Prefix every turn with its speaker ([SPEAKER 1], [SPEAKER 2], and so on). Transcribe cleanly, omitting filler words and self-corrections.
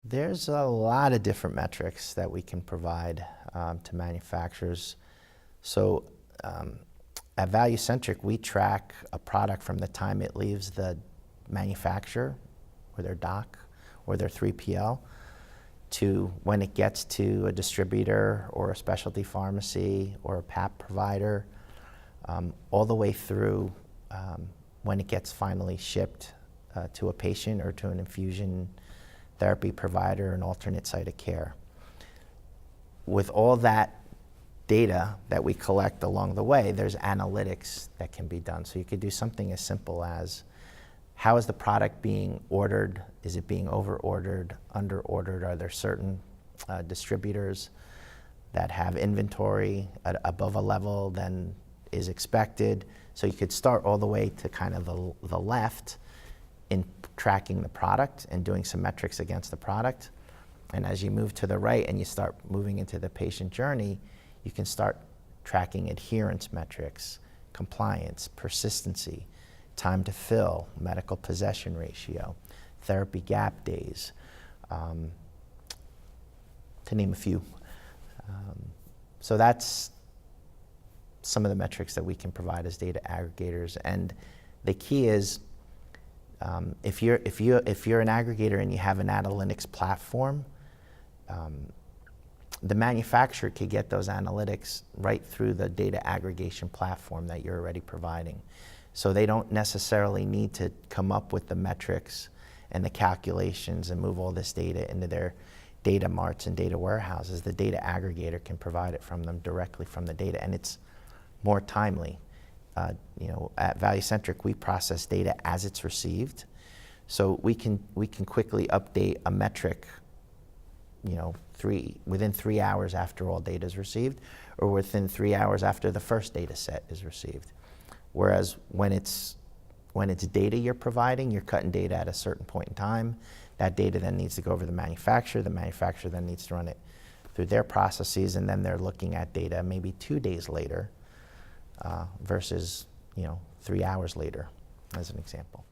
[SPEAKER 1] There's a lot of different metrics that we can provide to manufacturers. So at ValueCentric, we track a product from the time it leaves the manufacturer or their doc or their 3PL to when it gets to a distributor or a specialty pharmacy or a PAP provider, all the way through when it gets finally shipped to a patient or to an infusion therapy provider, an alternate site of care. With all that data that we collect along the way, there's analytics that can be done. So you could do something as simple as, how is the product being ordered? Is it being over-ordered, under-ordered? Are there certain distributors that have inventory above a level than is expected? So you could start all the way to kind of the left in tracking the product and doing some metrics against the product. And as you move to the right and you start moving into the patient journey, you can start tracking adherence metrics, compliance, persistency, time to fill, medical possession ratio, therapy gap days, to name a few. So that's some of the metrics that we can provide as data aggregators. And the key is, if you're an aggregator and you have an analytics platform, the manufacturer could get those analytics right through the data aggregation platform that you're already providing. So they don't necessarily need to come up with the metrics and the calculations and move all this data into their data marts and data warehouses. The data aggregator can provide it from them directly from the data, and it's more timely. At ValueCentric, we process data as it's received, so we can quickly update a metric, within 3 hours after all data is received, or within 3 hours after the first data set is received. Whereas when it's data you're providing, you're cutting data at a certain point in time. That data then needs to go over to the manufacturer. The manufacturer then needs to run it through their processes, and then they're looking at data maybe 2 days later versus 3 hours later, as an example.